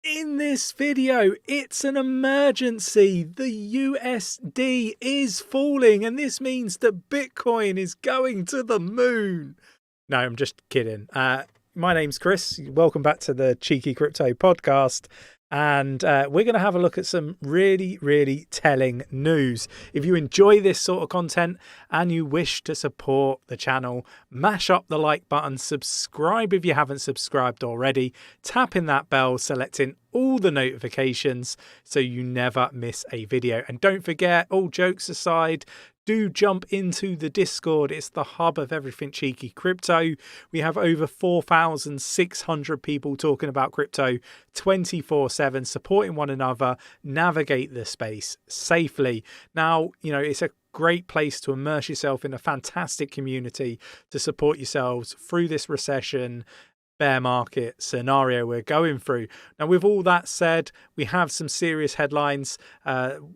In this video, it's an emergency. The USD is falling, and this means that Bitcoin is going to the moon. No, I'm just kidding. My name's Chris. Welcome back to the Cheeky Crypto podcast. And we're going to have a look at some really telling news. If you enjoy this sort of content and you wish to support the channel, mash up the like button, subscribe if you haven't subscribed already, tap in that bell, selecting all the notifications so you never miss a video. And don't forget, all jokes aside, do jump into the Discord. It's the hub of everything cheeky crypto. We have over 4,600 people talking about crypto 24/7, supporting one another, navigate the space safely. Now, it's a great place to immerse yourself in a fantastic community to support yourselves through this recession bear market scenario we're going through. Now, with all that said, we have some serious headlines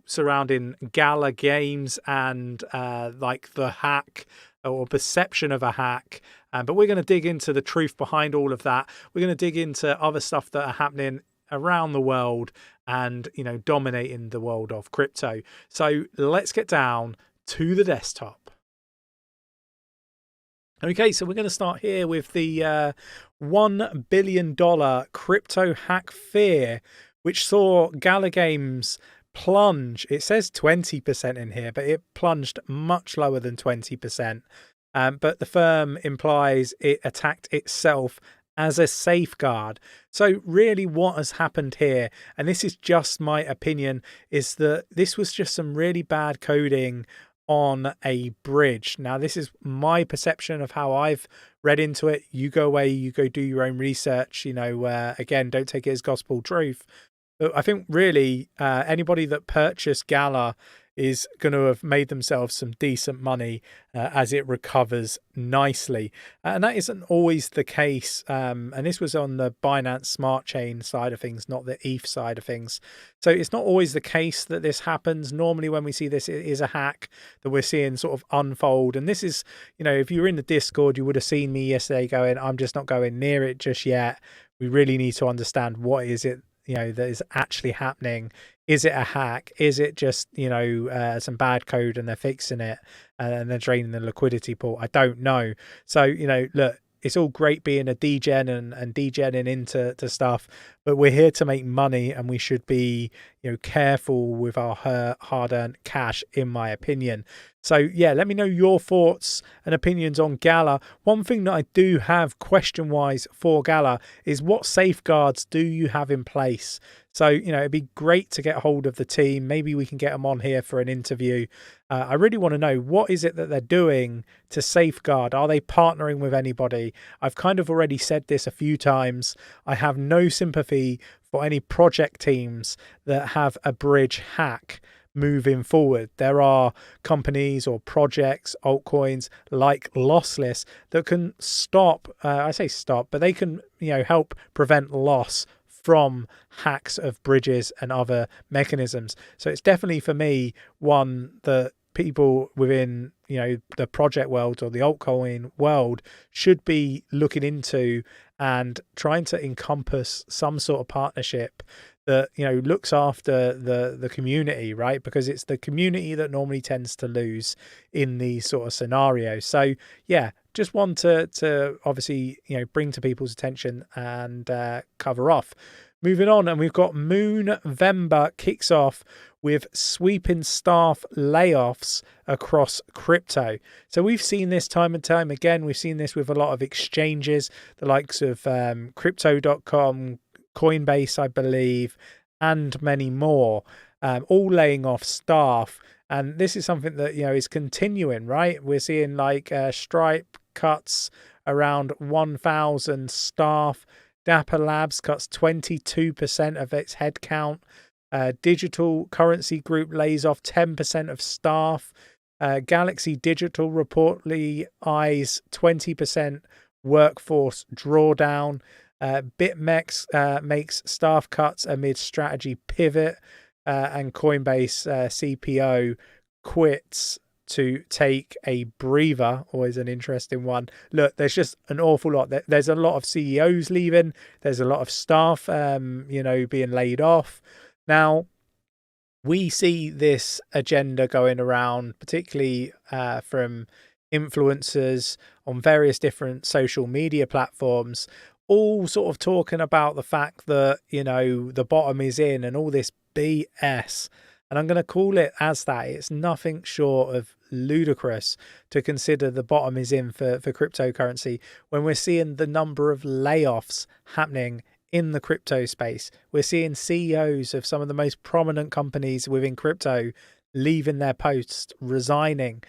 surrounding Gala Games and like the hack or perception of a hack. But we're going to dig into the truth behind all of that. We're going to dig into other stuff that are happening around the world and, dominating the world of crypto. So let's get down to the desktop. Okay, so we're going to start here with the $1 billion crypto hack fear, which saw Gala Games plunge. It says 20% in here, but it plunged much lower than 20%. But the firm implies it attacked itself as a safeguard. So really what has happened here, and this is just my opinion, is that this was just some really bad coding on a bridge. Now, this is my perception of how I've read into it. You go away, you go do your own research. Again, don't take it as gospel truth. But I think really anybody that purchased Gala is going to have made themselves some decent money as it recovers nicely. And that isn't always the case. And this was on the Binance Smart Chain side of things, not the ETH side of things. So it's not always the case that this happens. Normally when we see this, it is a hack that we're seeing sort of unfold. And this is, if you were in the Discord, you would have seen me yesterday going, I'm just not going near it just yet. We really need to understand what is it that is actually happening. Is it a hack? Is it just some bad code and they're fixing it and they're draining the liquidity pool? I don't know. So look, it's all great being a degen and degenning into stuff, but we're here to make money and we should be careful with our hard-earned cash, in my opinion. So yeah, let me know your thoughts and opinions on Gala. One thing that I do have question-wise for Gala is, what safeguards do you have in place? So, it'd be great to get hold of the team. Maybe we can get them on here for an interview. I really want to know, what is it that they're doing to safeguard? Are they partnering with anybody? I've kind of already said this a few times. I have no sympathy for any project teams that have a bridge hack moving forward. There are companies or projects, altcoins like Lossless that can stop, but they can, help prevent loss from hacks of bridges and other mechanisms. So it's definitely, for me, one that people within the project world or the altcoin world should be looking into and trying to encompass some sort of partnership that looks after the community, right? Because it's the community that normally tends to lose in these sort of scenarios. So yeah, just want to obviously bring to people's attention and cover off. Moving on, and we've got Moonvember kicks off with sweeping staff layoffs across crypto. So we've seen this time and time again. We've seen this with a lot of exchanges, the likes of crypto.com, Coinbase, I believe, and many more, all laying off staff. And this is something that is continuing, right? We're seeing like Stripe cuts around 1,000 staff. Dapper Labs cuts 22% of its headcount. Digital Currency Group lays off 10% of staff. Galaxy Digital reportedly eyes 20% workforce drawdown. BitMEX makes staff cuts amid strategy pivot. And Coinbase CPO quits to take a breather. Always an interesting one. Look, there's just an awful lot. There's a lot of CEOs leaving. There's a lot of staff, being laid off. Now, we see this agenda going around, particularly from influencers on various different social media platforms, all sort of talking about the fact that, the bottom is in and all this BS. And I'm going to call it as that. It's nothing short of ludicrous to consider the bottom is in for cryptocurrency when we're seeing the number of layoffs happening in the crypto space. We're seeing CEOs of some of the most prominent companies within crypto leaving their posts, resigning.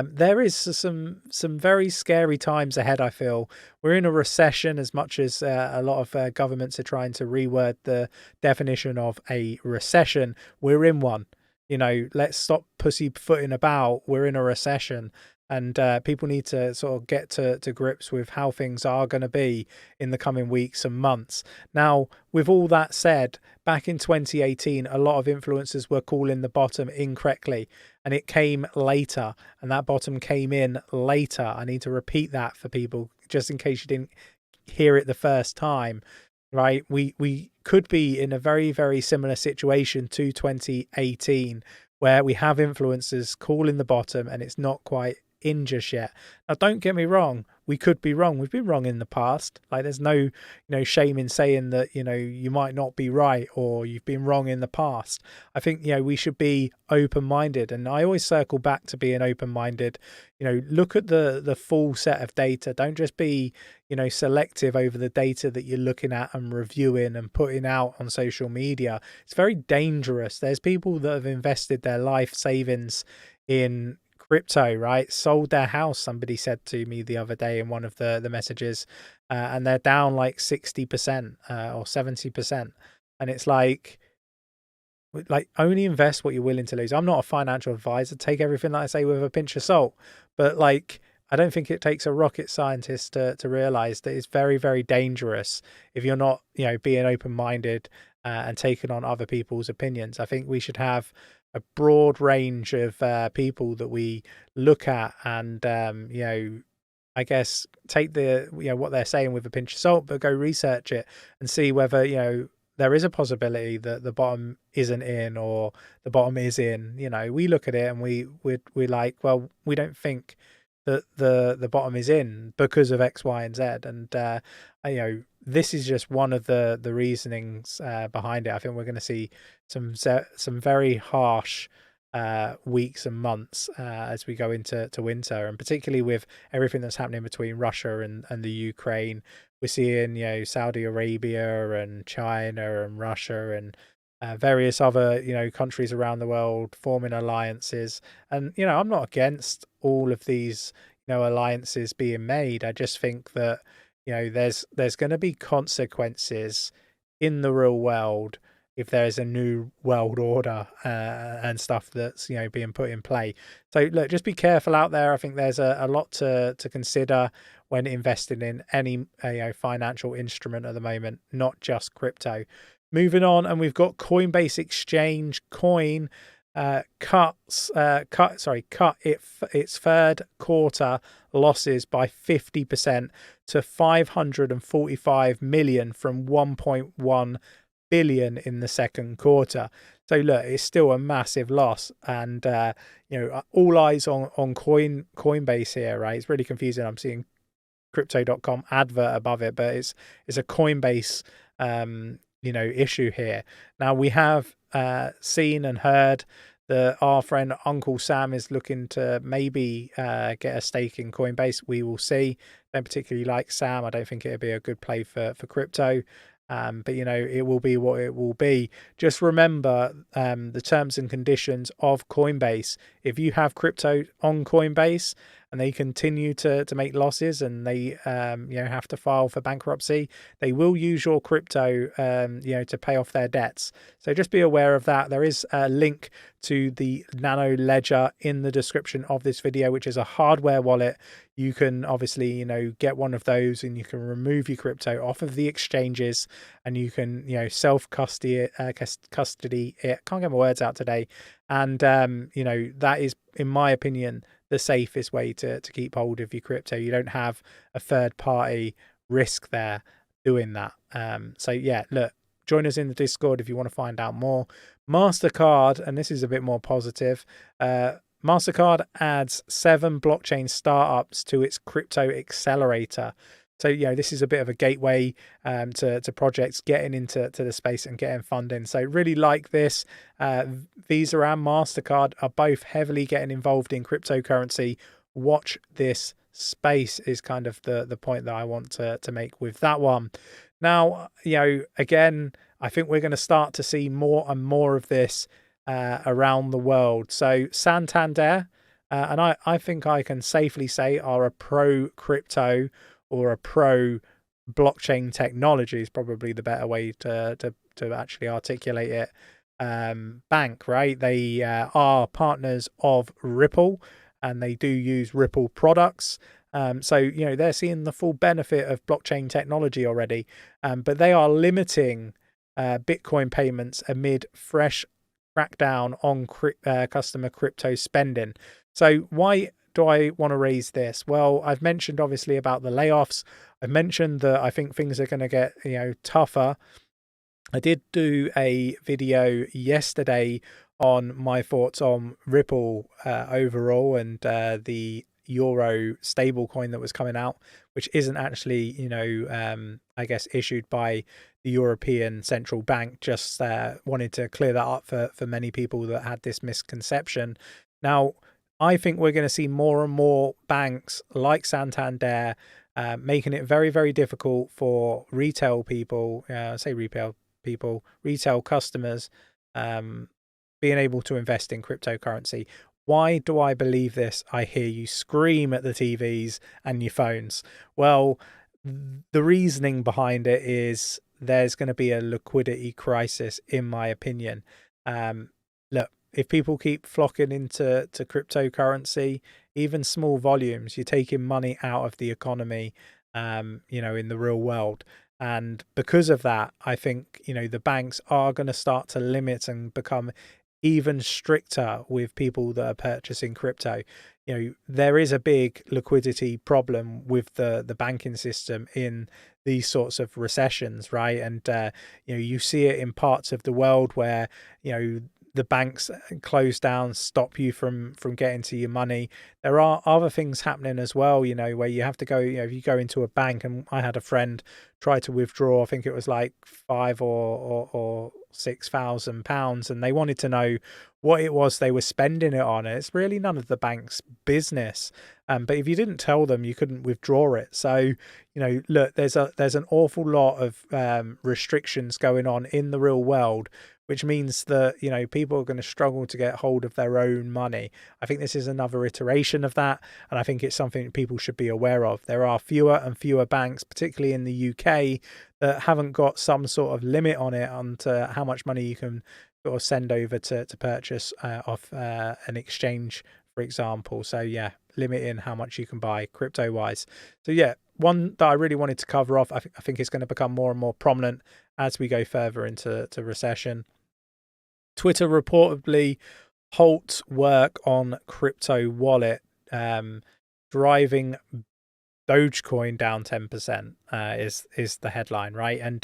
There is some very scary times ahead, I feel. We're in a recession, as much as a lot of governments are trying to reword the definition of a recession. We're in one. Let's stop pussyfooting about. We're in a recession. And people need to sort of get to grips with how things are going to be in the coming weeks and months. Now, with all that said, back in 2018, a lot of influencers were calling the bottom incorrectly, and it came later, and that bottom came in later. I need to repeat that for people, just in case you didn't hear it the first time, right? We could be in a very, very similar situation to 2018, where we have influencers calling the bottom and it's not quite in just yet. Now, don't get me wrong, we could be wrong. We've been wrong in the past. Like, there's no shame in saying that you might not be right or you've been wrong in the past. I think we should be open-minded, and I always circle back to being open-minded. Look at the full set of data. Don't just be selective over the data that you're looking at and reviewing and putting out on social media. It's very dangerous. There's people that have invested their life savings in crypto, right? Sold their house, somebody said to me the other day in one of the messages, and they're down like 60% or 70%. And it's like only invest what you're willing to lose. I'm not a financial advisor. Take everything that I say with a pinch of salt. But I don't think it takes a rocket scientist to realize that it's very, very dangerous if you're not, being open-minded and taking on other people's opinions. I think we should have a broad range of people that we look at and, I guess take what they're saying with a pinch of salt, but go research it and see whether, there is a possibility that the bottom isn't in or the bottom is in. We look at it and we're like, well, we don't think that the bottom is in because of X, Y, and Z. And, this is just one of the reasonings behind it. I think we're going to see some very harsh weeks and months as we go into winter, and particularly with everything that's happening between Russia and the Ukraine. We're seeing Saudi Arabia and China and Russia and various other countries around the world forming alliances. And I'm not against all of these alliances being made. I just think that there's going to be consequences in the real world if there's a new world order and stuff that's being put in play. So look, just be careful out there. I think there's a lot to consider when investing in any financial instrument at the moment, not just crypto. Moving on, and we've got Coinbase exchange Coin cut its third quarter losses by 50% to 545 million from 1.1 billion in the second quarter. So look, it's still a massive loss, and all eyes on Coinbase here, right? It's really confusing. I'm seeing crypto.com advert above it, but it's a Coinbase issue here. Now, we have seen and heard that our friend Uncle Sam is looking to maybe get a stake in Coinbase. We will see. Don't particularly like Sam. I don't think it'd be a good play for crypto. But it will be what it will be. Just remember the terms and conditions of Coinbase. If you have crypto on Coinbase and they continue to make losses, and they have to file for bankruptcy, they will use your crypto to pay off their debts. So just be aware of that. There is a link to the Nano Ledger in the description of this video, which is a hardware wallet. You can obviously get one of those, and you can remove your crypto off of the exchanges, and you can self custody it. Can't get my words out today. And that is, in my opinion, the safest way to keep hold of your crypto. You don't have a third party risk there doing that. So yeah, look, join us in the Discord if you want to find out more. Mastercard, and this is a bit more positive, Mastercard adds 7 blockchain startups to its crypto accelerator. So, this is a bit of a gateway to projects getting into the space and getting funding. So really like this. Visa and Mastercard are both heavily getting involved in cryptocurrency. Watch this space is kind of the point that I want to make with that one. Now, again, I think we're going to start to see more and more of this around the world. So Santander, and I think I can safely say, are a pro crypto or a pro blockchain technology is probably the better way to actually articulate it. Bank, right? They are partners of Ripple, and they do use Ripple products. So they're seeing the full benefit of blockchain technology already, but they are limiting Bitcoin payments amid fresh crackdown on customer crypto spending. So why do I want to raise this? Well, I've mentioned obviously about the layoffs. I've mentioned that I think things are going to get tougher. I did do a video yesterday on my thoughts on Ripple overall, and the euro stablecoin that was coming out, which isn't actually I guess issued by the European Central Bank. Just wanted to clear that up for many people that had this misconception. Now, I think we're going to see more and more banks like Santander making it very, very difficult for retail people, retail customers, being able to invest in cryptocurrency. Why do I believe this? I hear you scream at the TVs and your phones. Well, the reasoning behind it is there's going to be a liquidity crisis, in my opinion. Look, if people keep flocking into cryptocurrency, even small volumes, you're taking money out of the economy, in the real world. And because of that, I think, the banks are going to start to limit and become even stricter with people that are purchasing crypto. There is a big liquidity problem with the banking system in these sorts of recessions, right? And you see it in parts of the world where the banks close down, stop you from getting to your money. There are other things happening as well, where you have to go, if you go into a bank, and I had a friend try to withdraw, I think it was like £5,000 or £6,000, and they wanted to know what it was they were spending it on. And it's really none of the bank's business. But if you didn't tell them, you couldn't withdraw it. So, look, there's an awful lot of restrictions going on in the real world, which means that, people are going to struggle to get hold of their own money. I think this is another iteration of that, and I think it's something that people should be aware of. There are fewer and fewer banks, particularly in the UK, that haven't got some sort of limit on it, onto how much money you can sort of send over to purchase off an exchange, for example. So yeah, limiting how much you can buy crypto-wise. So yeah, one that I really wanted to cover off, I think it's going to become more and more prominent as we go further into recession. Twitter reportedly halts work on crypto wallet, driving Dogecoin down 10%, is the headline, right? And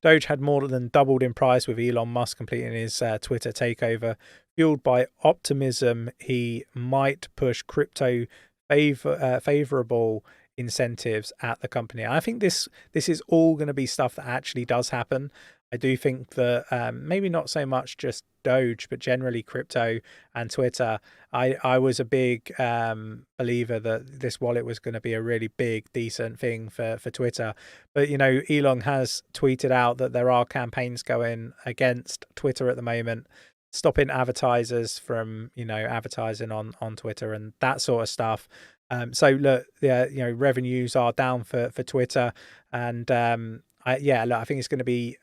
Doge had more than doubled in price with Elon Musk completing his Twitter takeover. Fueled by optimism, he might push crypto favorable incentives at the company. I think this is all going to be stuff that actually does happen. I do think that maybe not so much just Doge, but generally crypto and Twitter. I was a big believer that this wallet was going to be a really big, decent thing for Twitter. But, Elon has tweeted out that there are campaigns going against Twitter at the moment, stopping advertisers from, advertising on Twitter and that sort of stuff. So look, yeah, revenues are down for Twitter, and look, I think it's going to be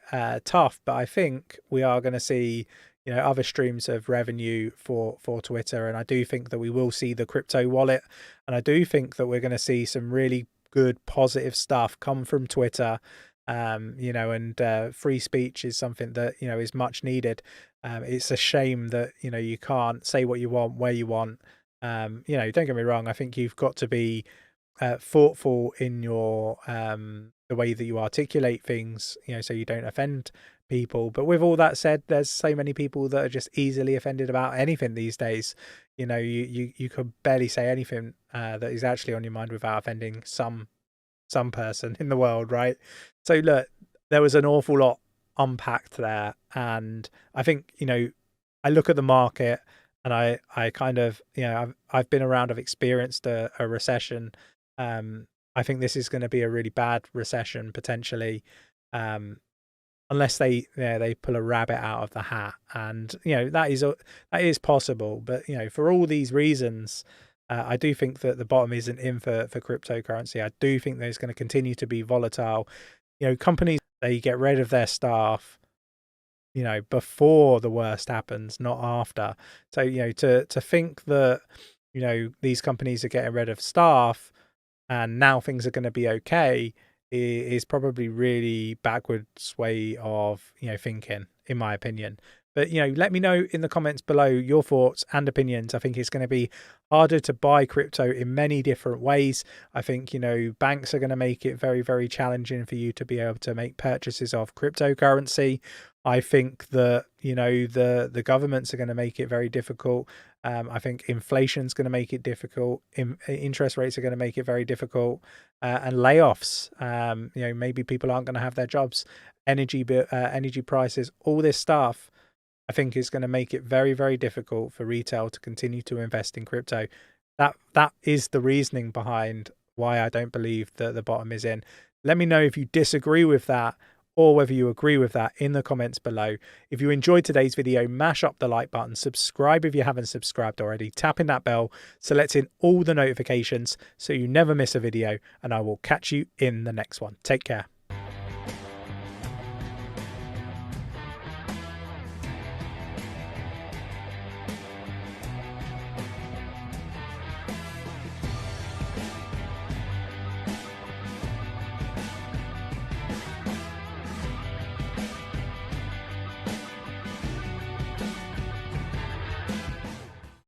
tough, but I think we are going to see other streams of revenue for Twitter, and I do think that we will see the crypto wallet, and I do think that we're going to see some really good positive stuff come from Twitter. And free speech is something that is much needed. It's a shame that you can't say what you want where you want. Don't get me wrong, I think you've got to be thoughtful in your the way that you articulate things, so you don't offend people. But with all that said, there's so many people that are just easily offended about anything these days. You could barely say anything that is actually on your mind without offending some person in the world, right? So look, there was an awful lot unpacked there, and I think I look at the market, and I kind of I've been around, I've experienced a recession. I think this is going to be a really bad recession potentially, unless they pull a rabbit out of the hat, and that is possible. But for all these reasons, I do think that the bottom isn't in for cryptocurrency. I do think there's going to continue to be volatile. Companies, they get rid of their staff before the worst happens, not after. So to think that these companies are getting rid of staff and now things are going to be okay is probably really backwards way of thinking, in my opinion. But let me know in the comments below your thoughts and opinions. I think it's going to be harder to buy crypto in many different ways. I think banks are going to make it very, very challenging for you to be able to make purchases of cryptocurrency. I think that the governments are going to make it very difficult. I think inflation is going to make it difficult. Interest rates are going to make it very difficult, and layoffs. Maybe people aren't going to have their jobs. Energy prices, all this stuff, I think is going to make it very, very difficult for retail to continue to invest in crypto. That is the reasoning behind why I don't believe that the bottom is in. Let me know if you disagree with that, or whether you agree with that in the comments below. If you enjoyed today's video, mash up the like button, subscribe if you haven't subscribed already, tapping that bell, selecting all the notifications so you never miss a video, and I will catch you in the next one. Take care.